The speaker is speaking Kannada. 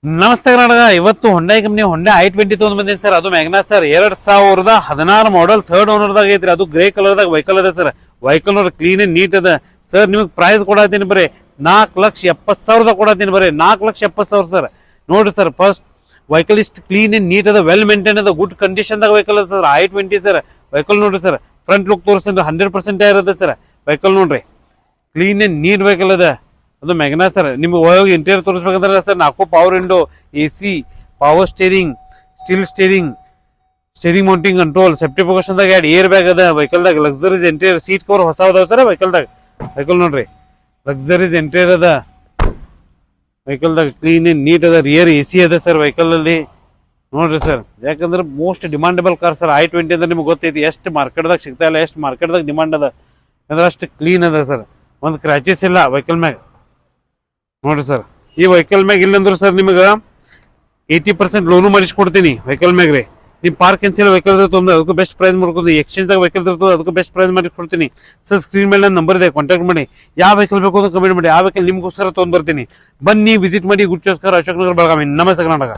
ನಮಸ್ತೆ ಕರ್ನಾಟಕ. ಇವತ್ತು ಹೊಂಡಾ ಕಂಪ್ನಿ ಹೊಂಡಾ i20 ತಗೊಂಡ್ ಬಂದಿನಿ ಸರ್. ಅದು ಮ್ಯಾಗ್ನಾ ಸರ್ 2016 ಮಾಡಲ್ ಥರ್ಡ್ ಓನರ್ ದಾಗ ಐತ್ರಿ. ಅದು ಗ್ರೇ ಕಲರ್ ದಾಗ ವೆಹಿಕಲ್ ಅದ ಸರ್. ವೆಹಿಕಲ್ ನೋಡ್ರಿ ಕ್ಲೀನ್ ಅಂಡ್ ನೀಟ್ ಅದ ಸರ್. ನಿಮಗೆ ಪ್ರೈಸ್ ಕೊಡತ್ತೀನಿ ಬರೀ 4,70,000 ಕೊಡತ್ತೀನಿ ಬರೀ 4,70,000 ಸರ್. ನೋಡ್ರಿ ಸರ್, ಫಸ್ಟ್ ವೆಹಿಕಲ್ ಇಷ್ಟು ಕ್ಲೀನ್ ಅಂಡ್ ನೀಟ್ ಅದ, ವೆಲ್ ಮೇಂಟೈನ್ ಅದ, ಗುಡ್ ಕಂಡೀಷನ್ ದಾಗ ವೆಹಿಕಲ್ ಅದ ಸರ್. i20 sir. ವೆಹಿಕಲ್ ನೋಡ್ರಿ ಸರ್, ಫ್ರಂಟ್ ಲುಕ್ ತೋರಿಸ್ತೀನಿ 100% ಟೈರ್ ಅದ ಸರ್. ವೆಹಿಕಲ್ ನೋಡ್ರಿ ಕ್ಲೀನ್ ಅಂಡ್ ನೀಟ್ ವೆಹಿಕಲ್ ಅದ. ಅದು ಮ್ಯಾಗ್ನಾ ಸರ್. ನಿಮ್ಗೆ ಒಳಗೆ ಇಂಟೀರಿಯರ್ ತೋರಿಸ್ಬೇಕಂದ್ರೆ sir 4 power window, AC, power steering, steel steering, steering mounting control, safety precaution ದಾಗ ಏರ್ ಬ್ಯಾಗ್ ಅದ ವೆಹಿಕಲ್ ದಾಗ. ಲಕ್ಸರೀಸ್ ಇಂಟೀರಿಯರ್, ಸೀಟ್ ಕವರ್ ಹೊಸ ಅದಾವ ಸರ್ ವೆಹಿಕಲ್ ದಾಗ. ವೆಹಿಕಲ್ ನೋಡ್ರಿ ಲಕ್ಸರೀಸ್ ಇಂಟೀರಿಯರ್ ಅದ ವೆಹಿಕಲ್ ದಾಗ, ಕ್ಲೀನ್ ಅಂಡ್ ನೀಟ್ ಅದ. ರಿಯರ್ AC ಅದ ಸರ್ ವೆಹಿಕಲ್ ಅಲ್ಲಿ. ನೋಡ್ರಿ ಸರ್, ಯಾಕಂದ್ರೆ ಮೋಸ್ಟ್ ಡಿಮಾಂಡಬಲ್ ಕಾರ್ ಸರ್ i20 ಅಂದ್ರೆ ನಿಮ್ಗೆ ಗೊತ್ತೈತಿ ಎಷ್ಟು ಮಾರ್ಕೆಟ್ದಾಗ ಸಿಗ್ತಾ ಇಲ್ಲ, ಎಷ್ಟು ಮಾರ್ಕೆಟ್ದಾಗ ಡಿಮಾಂಡ್ ಅದ ಅಂದ್ರೆ ಅಷ್ಟು ಕ್ಲೀನ್ ಅದ ಸರ್. ಒಂದು ಕ್ರಾಚಸ್ ಇಲ್ಲ ವೆಹಿಕಲ್ ಮ್ಯಾಗ. ನೋಡ್ರಿ ಸರ್, ಈ ವೆಹಿಕಲ್ ಮ್ಯಾಗ ಇಲ್ಲಂದ್ರು ಸರ್ ನಿಮಗೆ 80% ಲೋನು ಮಾಡಿಸ್ಕೊಡ್ತೀನಿ ವೆಹಿಕಲ್ ಮ್ಯಾಗ ರೀ. ನೀವು ಪಾರ್ಕ್ ಕ್ಯಾನ್ಸಲ್ ವೆಹಿಕಲ್ ತೊಂದ್ರೆ ಅದಕ್ಕೆ ಬೆಸ್ಟ್ ಪ್ರೈಸ್ ಮಾಡ್ಕೊಡ್ತೀನಿ. ಎಕ್ಸ್ಚೇಂಜ್ ವೆಹಿಕಲ್ ಇರ್ತದೆ ಅದಕ್ಕೆ ಬೆಸ್ಟ್ ಪ್ರೈಸ್ ಮಾಡಿ ಕೊಡ್ತೀನಿ ಸರ್. ಸ್ಕ್ರೀನ್ ಮೇಲೆ ನನ್ನ ನಂಬರ್ ಇದೆ, ಕಾಂಟ್ಯಾಕ್ಟ್ ಮಾಡಿ. ಯಾವ ವೆಹಿಕಲ್ ಬೇಕು ಅಂತ ಕಮೆಂಟ್ ಮಾಡಿ, ಆ ವೆಹಿಕಲ್ ನಿಮ್ಗೋಸ್ಕರ ತೊಗೊಂಡ್ ಬರ್ತೀನಿ. ಬನ್ನಿ, ವಿಸಿಟ್ ಮಾಡಿ. Good choice car, Ashok Nagar, Belagavi. ನಮಸ್ತೆ ಕರ್ನಾಟಕ.